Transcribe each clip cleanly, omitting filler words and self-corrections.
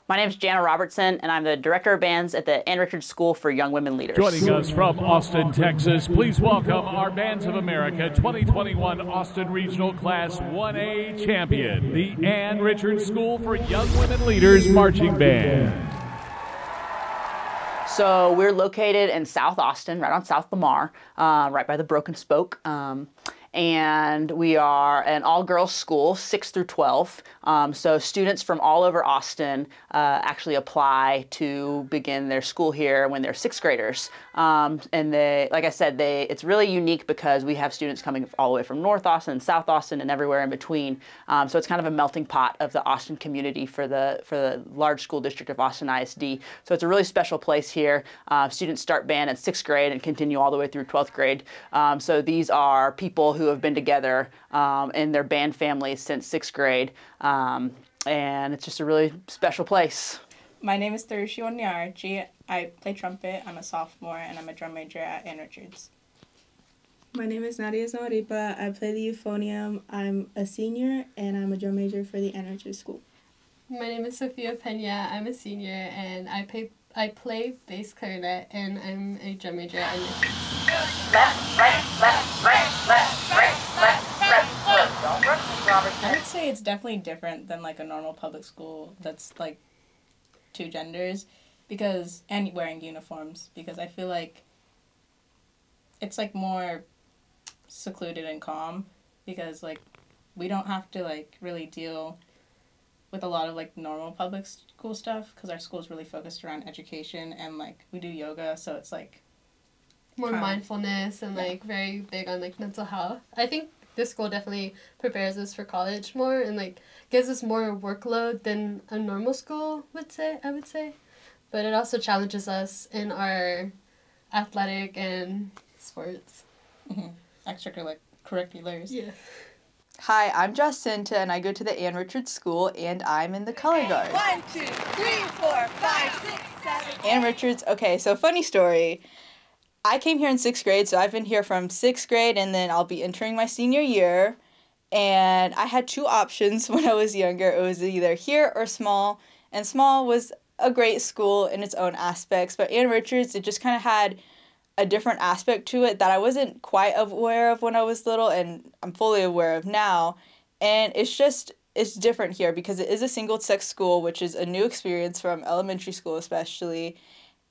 My name is Jana Robertson, and I'm the Director of Bands at the Ann Richards School for Young Women Leaders. Joining us from Austin, Texas, please welcome our Bands of America 2021 Austin Regional Class 1A champion, the Ann Richards School for Young Women Leaders Marching Band. So we're located in South Austin, right on South Lamar, right by the Broken Spoke. And we are an all-girls school, 6 through 12. So students from all over Austin actually apply to begin their school here when they're 6th graders. And they, like I said, it's really unique because we have students coming all the way from North Austin, South Austin, and everywhere in between. So it's kind of a melting pot of the Austin community for the large school district of Austin ISD. So it's a really special place here. Students start band in 6th grade and continue all the way through 12th grade. So these are people who have been together in their band families since 6th grade, and it's just a really special place. My name is Thurushi Onyarchi. I play trumpet. I'm a sophomore, and I'm a drum major at Ann Richards. My name is Nadia Zamaripa. I play the euphonium. I'm a senior, and I'm a drum major for the Ann Richards School. My name is Sophia Pena. I'm a senior, and I play bass clarinet, and I'm a drum major at Ann Richards. Left, right, left, right, left, right, left, left. Don't rush, Robert. I would say it's definitely different than like a normal public school that's like two genders, and wearing uniforms, because I feel like it's like more secluded and calm, because like we don't have to like really deal with a lot of like normal public school stuff, because our school is really focused around education, and like we do yoga, so it's like more mindfulness and like very big on like mental health. I think this school definitely prepares us for college more and like gives us more workload than a normal school I would say. But it also challenges us in our athletic and sports. Mm-hmm. Extracurriculars. Yeah. Hi, I'm Jacinta, and I go to the Ann Richards School, and I'm in the color guard. 1, 2, 3, 4, 5, 6, 7. Ann Richards, okay, so funny story. I came here in 6th grade, so I've been here from 6th grade, and then I'll be entering my senior year. And I had two options when I was younger. It was either here or Small, and Small was a great school in its own aspects, but Ann Richards, it just kind of had a different aspect to it that I wasn't quite aware of when I was little, and I'm fully aware of now. And it's different here because it is a single-sex school, which is a new experience from elementary school especially.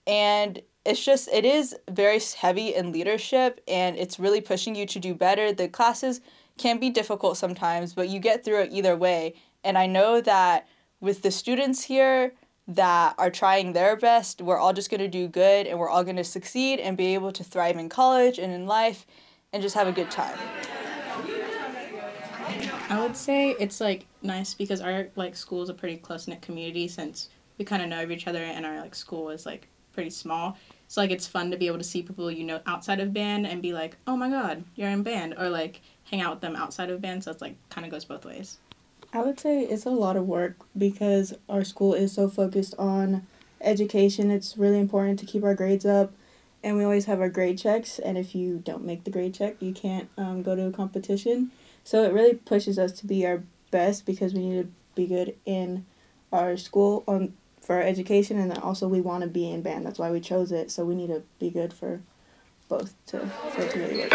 And it is very heavy in leadership, and it's really pushing you to do better. The classes can be difficult sometimes, but you get through it either way. And I know that with the students here that are trying their best, we're all just going to do good, and we're all going to succeed and be able to thrive in college and in life and just have a good time. I would say it's like nice because our like school is a pretty close-knit community, since we kind of know of each other, and our like school is like pretty small. So like it's fun to be able to see people you know outside of band and be like, oh my god, you're in band, or like hang out with them outside of band. So it's like kind of goes both ways. I would say it's a lot of work because our school is so focused on education. It's really important to keep our grades up, and we always have our grade checks, and if you don't make the grade check, you can't go to a competition. So it really pushes us to be our best because we need to be good in our school for our education, and then also we want to be in band. That's why we chose it, so we need to be good for both for it to really work.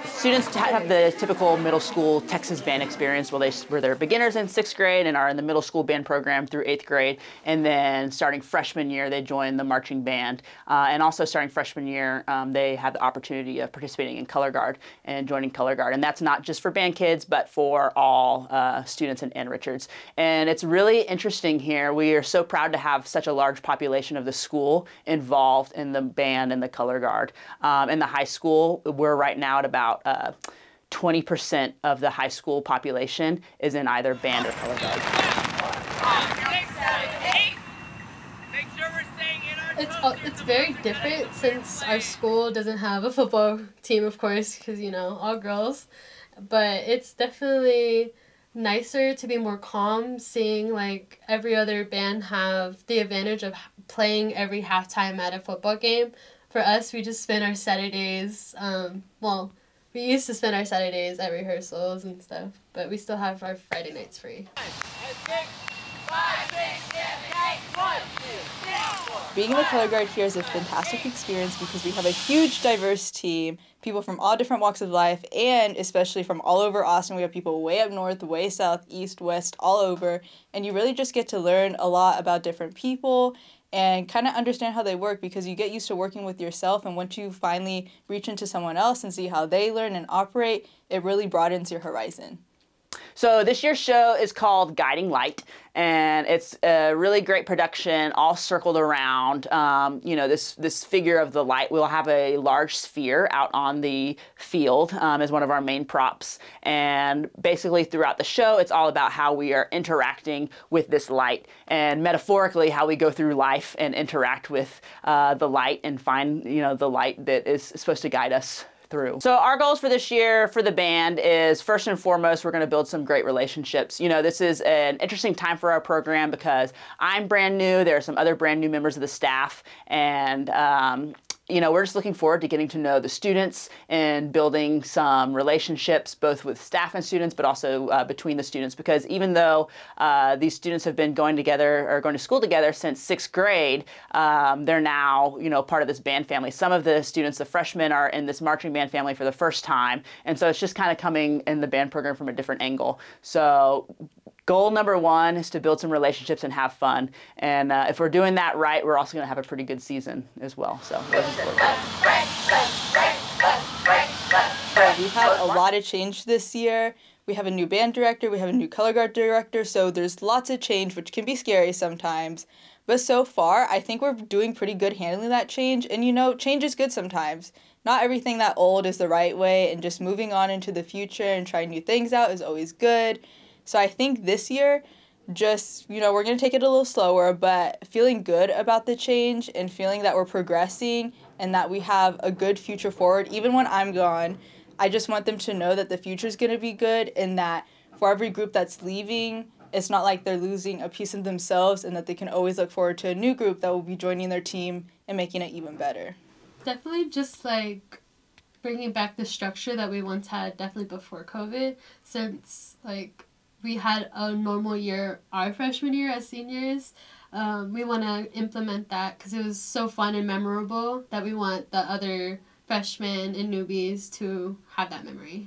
Students have the typical middle school Texas band experience where they're beginners in 6th grade and are in the middle school band program through 8th grade, and then starting freshman year they join the marching band, and also starting freshman year they have the opportunity of participating in color guard and joining color guard, and that's not just for band kids but for all students in Ann Richards. And it's really interesting here. We are so proud to have such a large population of the school involved in the band and the color guard. In the high school, we're right now at about 20% of the high school population is in either band or color guard. It's very different since our school doesn't have a football team, of course, because, you know, all girls. But it's definitely nicer to be more calm, seeing like every other band have the advantage of playing every halftime at a football game. For us, we just spend our Saturdays, we used to spend our Saturdays at rehearsals and stuff, but we still have our Friday nights free. Being the color guard here is a fantastic experience because we have a huge diverse team, people from all different walks of life, and especially from all over Austin. We have people way up north, way south, east, west, all over, and you really just get to learn a lot about different people and kind of understand how they work because you get used to working with yourself, and once you finally reach into someone else and see how they learn and operate, it really broadens your horizon. So this year's show is called Guiding Light, and it's a really great production, all circled around, this figure of the light. We'll have a large sphere out on the field as one of our main props, and basically throughout the show, it's all about how we are interacting with this light, and metaphorically how we go through life and interact with the light and find, the light that is supposed to guide us through. So our goals for this year for the band is, first and foremost, we're going to build some great relationships. This is an interesting time for our program because I'm brand new, there are some other brand new members of the staff, and we're just looking forward to getting to know the students and building some relationships both with staff and students, but also between the students, because even though these students have been going to school together since 6th grade, they're now, part of this band family. Some of the students, the freshmen, are in this marching band family for the first time, and so it's just kind of coming in the band program from a different angle. So goal number one is to build some relationships and have fun. And if we're doing that right, we're also going to have a pretty good season as well. So we've had a lot of change this year. We have a new band director, we have a new color guard director, so there's lots of change, which can be scary sometimes. But so far, I think we're doing pretty good handling that change. And change is good sometimes. Not everything that old is the right way, and just moving on into the future and trying new things out is always good. So I think this year, just, we're going to take it a little slower, but feeling good about the change and feeling that we're progressing and that we have a good future forward. Even when I'm gone, I just want them to know that the future is going to be good, and that for every group that's leaving, it's not like they're losing a piece of themselves, and that they can always look forward to a new group that will be joining their team and making it even better. Definitely just bringing back the structure that we once had definitely before COVID, since we had a normal year our freshman year as seniors. We want to implement that because it was so fun and memorable that we want the other freshmen and newbies to have that memory.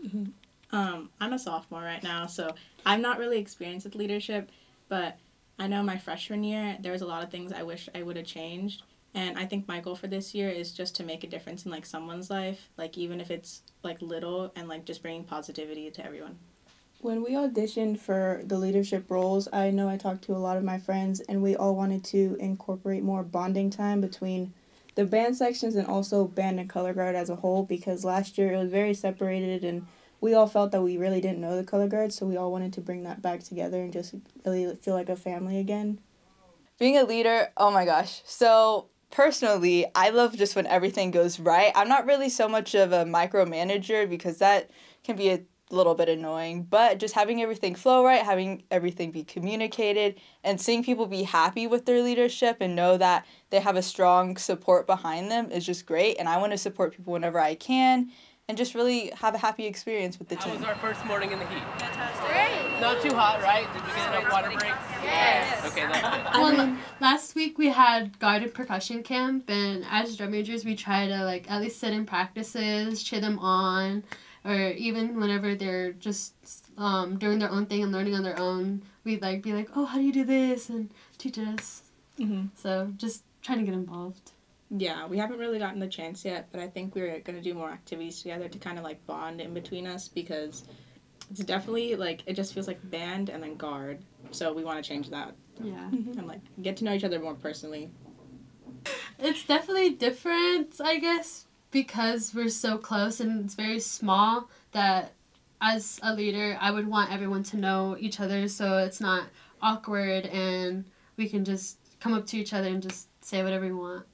Mm-hmm. I'm a sophomore right now, so I'm not really experienced with leadership, but I know my freshman year there was a lot of things I wish I would have changed, and I think my goal for this year is just to make a difference in someone's life, even if it's little, and just bringing positivity to everyone. When we auditioned for the leadership roles, I know I talked to a lot of my friends, and we all wanted to incorporate more bonding time between the band sections and also band and color guard as a whole, because last year it was very separated and we all felt that we really didn't know the color guard, so we all wanted to bring that back together and just really feel like a family again. Being a leader, oh my gosh. So personally, I love just when everything goes right. I'm not really so much of a micromanager because that can be a little bit annoying, but just having everything flow right, having everything be communicated, and seeing people be happy with their leadership and know that they have a strong support behind them is just great. And I want to support people whenever I can and just really have a happy experience with the team. How was our first morning in the heat? Fantastic. Great. Not too hot, right? Did we get enough water breaks? Yes. Okay, that's good. Well, last week we had guided percussion camp, and as drum majors we try to at least sit in practices, cheer them on, or even whenever they're just doing their own thing and learning on their own, we'd be like, oh, how do you do this, and teach us. Mm-hmm. So just trying to get involved. Yeah, we haven't really gotten the chance yet, but I think we're going to do more activities together to kind of bond in between us, because it's definitely it just feels like band and then guard. So we want to change that. Yeah. Mm-hmm. And get to know each other more personally. It's definitely different, I guess, because we're so close and it's very small, that as a leader, I would want everyone to know each other so it's not awkward and we can just come up to each other and just say whatever we want.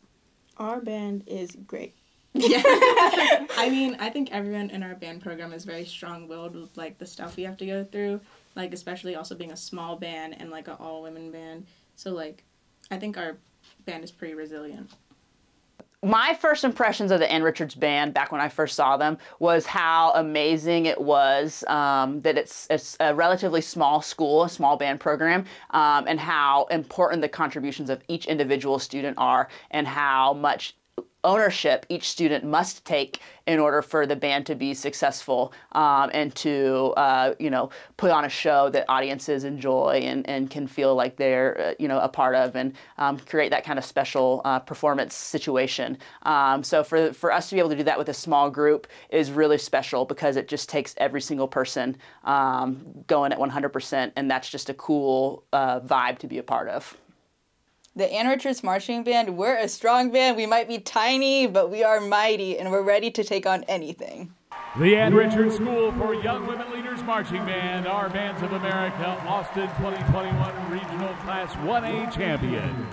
Our band is great. Yeah. I think everyone in our band program is very strong-willed with the stuff we have to go through, especially also being a small band and an all-women band. So I think our band is pretty resilient. My first impressions of the Ann Richards Band back when I first saw them was how amazing it was that it's a relatively small school, a small band program, and how important the contributions of each individual student are, and how much ownership each student must take in order for the band to be successful, and to put on a show that audiences enjoy and can feel like they're a part of, and create that kind of special performance situation. So for us to be able to do that with a small group is really special, because it just takes every single person going at 100%, and that's just a cool vibe to be a part of. The Ann Richards Marching Band, we're a strong band. We might be tiny, but we are mighty, and we're ready to take on anything. The Ann Richards School for Young Women Leaders Marching Band, our Bands of America Austin 2021 Regional Class 1A champion.